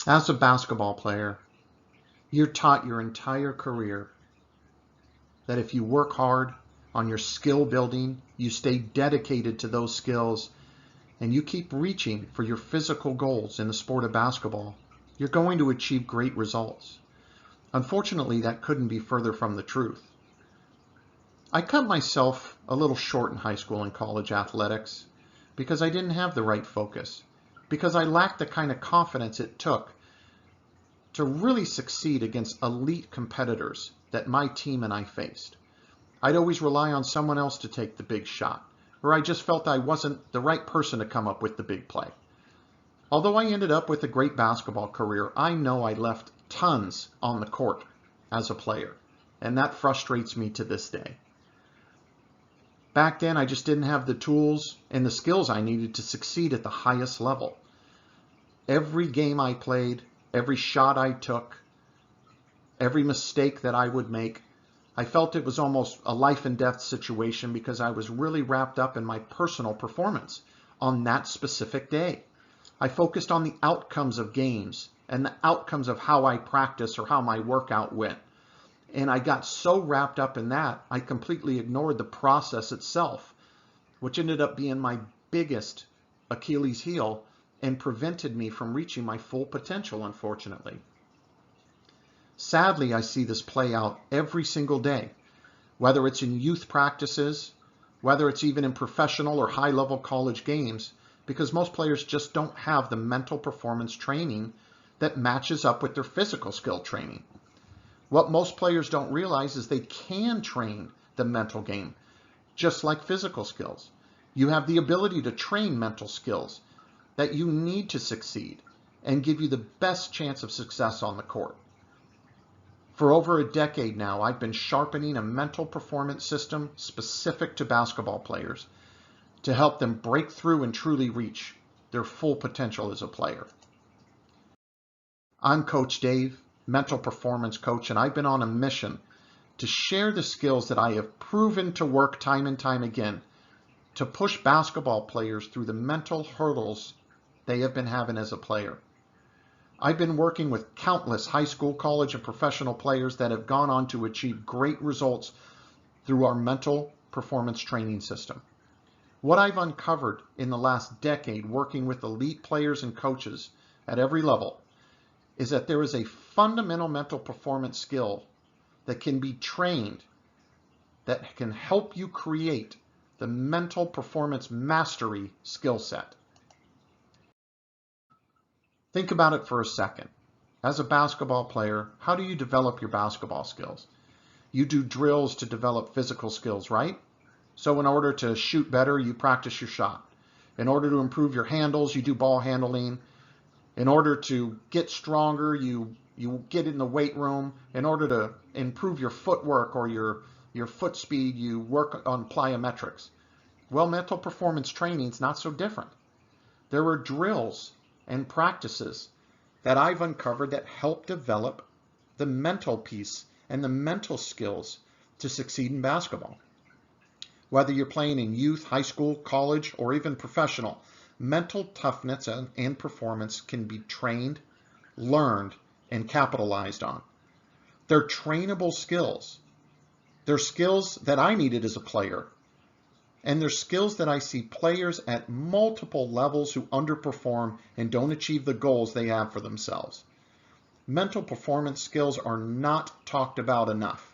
As a basketball player, you're taught your entire career that if you work hard on your skill building, you stay dedicated to those skills, and you keep reaching for your physical goals in the sport of basketball, you're going to achieve great results. Unfortunately, that couldn't be further from the truth. I cut myself a little short in high school and college athletics because I didn't have the right focus, because I lacked the kind of confidence it took to really succeed against elite competitors that my team and I faced. I'd always rely on someone else to take the big shot, or I just felt I wasn't the right person to come up with the big play. Although I ended up with a great basketball career, I know I left tons on the court as a player, and that frustrates me to this day. Back then, I just didn't have the tools and the skills I needed to succeed at the highest level. Every game I played, every shot I took, every mistake that I would make, I felt it was almost a life and death situation because I was really wrapped up in my personal performance on that specific day. I focused on the outcomes of games and the outcomes of how I practiced or how my workout went. And I got so wrapped up in that, I completely ignored the process itself, which ended up being my biggest Achilles heel and prevented me from reaching my full potential, unfortunately. Sadly, I see this play out every single day, whether it's in youth practices, whether it's even in professional or high-level college games, because most players just don't have the mental performance training that matches up with their physical skill training. What most players don't realize is they can train the mental game, just like physical skills. You have the ability to train mental skills that you need to succeed and give you the best chance of success on the court. For over a decade now, I've been sharpening a mental performance system specific to basketball players to help them break through and truly reach their full potential as a player. I'm Coach Dave, mental performance coach, and I've been on a mission to share the skills that I have proven to work time and time again to push basketball players through the mental hurdles they have been having as a player. I've been working with countless high school, college, and professional players that have gone on to achieve great results through our mental performance training system. What I've uncovered in the last decade working with elite players and coaches at every level is that there is a fundamental mental performance skill that can be trained that can help you create the mental performance mastery skill set. Think about it for a second. As a basketball player, how do you develop your basketball skills? You do drills to develop physical skills, right? So in order to shoot better, you practice your shot. In order to improve your handles, you do ball handling. In order to get stronger, you get in the weight room. In order to improve your footwork or your foot speed, you work on plyometrics. Well, mental performance training is not so different. There are drills and practices that I've uncovered that help develop the mental piece and the mental skills to succeed in basketball. Whether you're playing in youth, high school, college, or even professional, mental toughness and performance can be trained, learned, and capitalized on. They're trainable skills. They're skills that I needed as a player. And they're skills that I see players at multiple levels who underperform and don't achieve the goals they have for themselves. Mental performance skills are not talked about enough.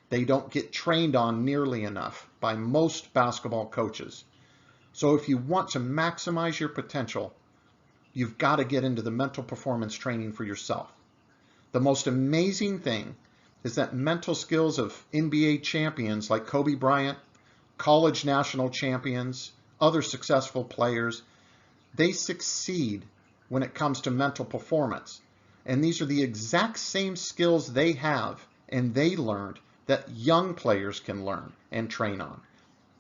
They don't get trained on nearly enough by most basketball coaches. So if you want to maximize your potential, you've got to get into the mental performance training for yourself. The most amazing thing is that mental skills of NBA champions like Kobe Bryant, college national champions, other successful players, they succeed when it comes to mental performance. And these are the exact same skills they have and they learned that young players can learn and train on.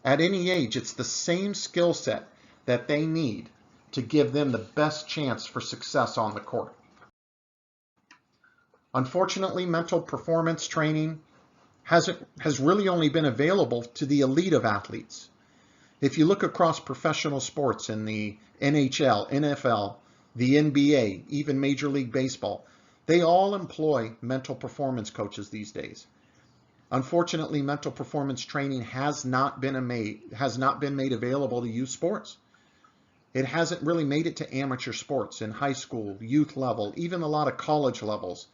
At any age, it's the same skill set that they need to give them the best chance for success on the court. Unfortunately, mental performance training has really only been available to the elite of athletes. If you look across professional sports in the NHL, NFL, the NBA, even Major League Baseball. They all employ mental performance coaches these days. Unfortunately, mental performance training has not been made available to youth sports. It hasn't really made it to amateur sports in high school, youth level, even a lot of college levels,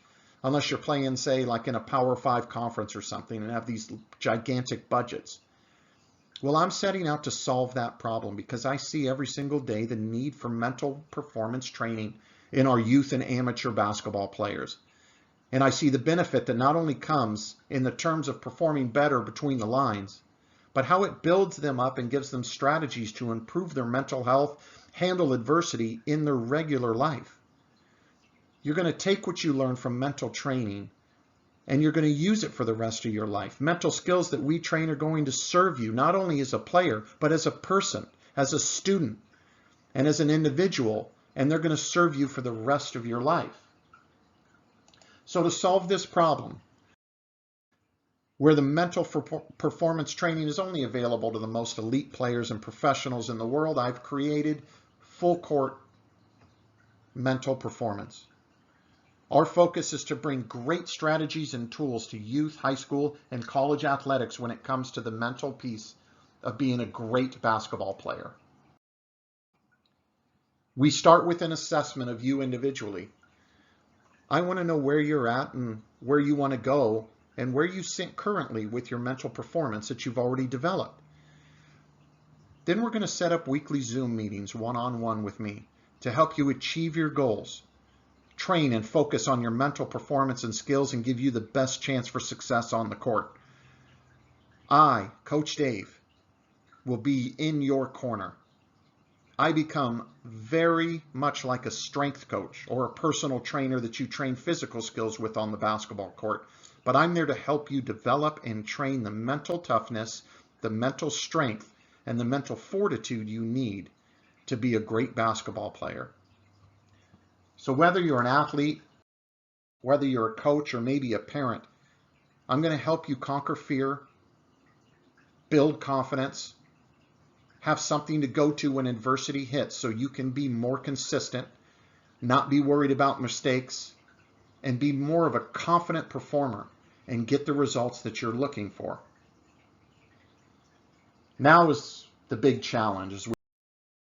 unless you're playing, say, like in a Power 5 conference or something and have these gigantic budgets. Well, I'm setting out to solve that problem because I see every single day the need for mental performance training in our youth and amateur basketball players. And I see the benefit that not only comes in the terms of performing better between the lines, but how it builds them up and gives them strategies to improve their mental health, handle adversity in their regular life. You're going to take what you learn from mental training and you're going to use it for the rest of your life. Mental skills that we train are going to serve you not only as a player, but as a person, as a student, and as an individual, and they're going to serve you for the rest of your life. So to solve this problem, where the mental performance training is only available to the most elite players and professionals in the world, I've created Full Court Mental Performance. Our focus is to bring great strategies and tools to youth, high school, and college athletics when it comes to the mental piece of being a great basketball player. We start with an assessment of you individually. I want to know where you're at and where you want to go and where you sit currently with your mental performance that you've already developed. Then we're going to set up weekly Zoom meetings one-on-one with me to help you achieve your goals, train and focus on your mental performance and skills, and give you the best chance for success on the court. I, Coach Dave, will be in your corner. I become very much like a strength coach or a personal trainer that you train physical skills with on the basketball court, but I'm there to help you develop and train the mental toughness, the mental strength, and the mental fortitude you need to be a great basketball player. So whether you're an athlete, whether you're a coach, or maybe a parent, I'm going to help you conquer fear, build confidence, have something to go to when adversity hits so you can be more consistent, not be worried about mistakes, and be more of a confident performer and get the results that you're looking for. Now is the big challenge, is we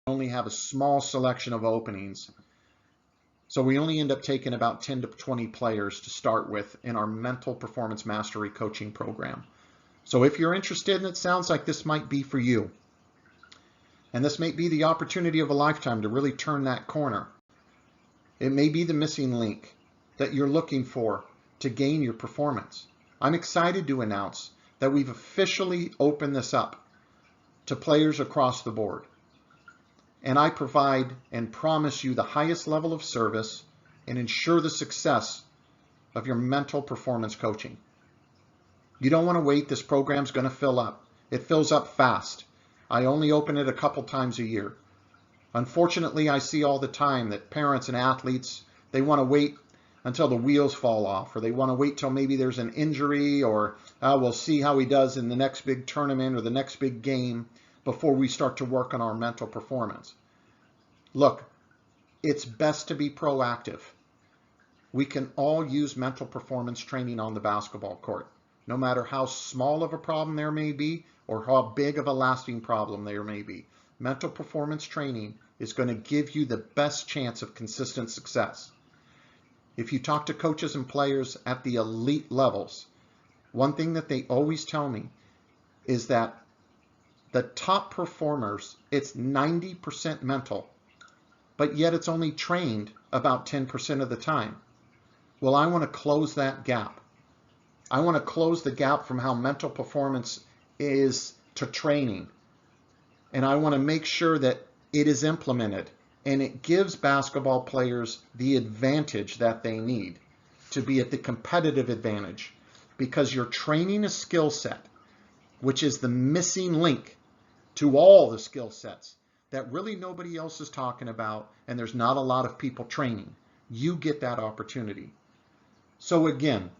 only have a small selection of openings. So we only end up taking about 10 to 20 players to start with in our mental performance mastery coaching program. So if you're interested and it sounds like this might be for you, and this may be the opportunity of a lifetime to really turn that corner, it may be the missing link that you're looking for to gain your performance. I'm excited to announce that we've officially opened this up to players across the board. And I provide and promise you the highest level of service and ensure the success of your mental performance coaching. You don't want to wait. This program's going to fill up. It fills up fast. I only open it a couple times a year. Unfortunately, I see all the time that parents and athletes, they want to wait until the wheels fall off, or they want to wait till maybe there's an injury, or we'll see how he does in the next big tournament or the next big game before we start to work on our mental performance. Look, it's best to be proactive. We can all use mental performance training on the basketball court, no matter how small of a problem there may be or how big of a lasting problem there may be. Mental performance training is going to give you the best chance of consistent success. If you talk to coaches and players at the elite levels, one thing that they always tell me is that the top performers, it's 90% mental, but yet it's only trained about 10% of the time. Well, I want to close that gap. I want to close the gap from how mental performance is to training. And I want to make sure that it is implemented and it gives basketball players the advantage that they need to be at the competitive advantage, because you're training a skill set, which is the missing link to all the skill sets that really nobody else is talking about, and there's not a lot of people training. You get that opportunity. So again,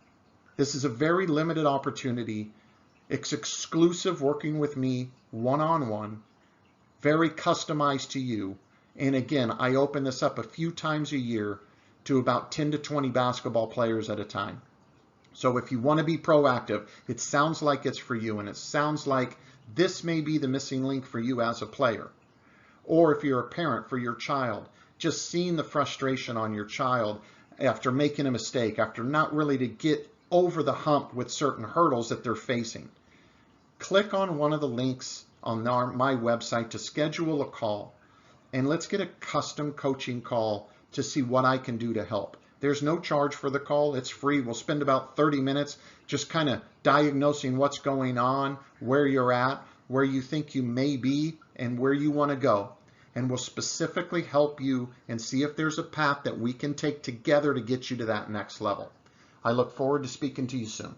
this is a very limited opportunity. It's exclusive, working with me one-on-one, very customized to you, And again, I open this up a few times a year to about 10 to 20 basketball players at a time. So if you want to be proactive, it sounds like it's for you, and it sounds like this may be the missing link for you as a player. Or if you're a parent for your child, just seeing the frustration on your child after making a mistake, after not really to get over the hump with certain hurdles that they're facing. Click on one of the links on my website to schedule a call, and let's get a custom coaching call to see what I can do to help. There's no charge for the call. It's free. We'll spend about 30 minutes just kind of diagnosing what's going on, where you're at, where you think you may be, and where you want to go. And we'll specifically help you and see if there's a path that we can take together to get you to that next level. I look forward to speaking to you soon.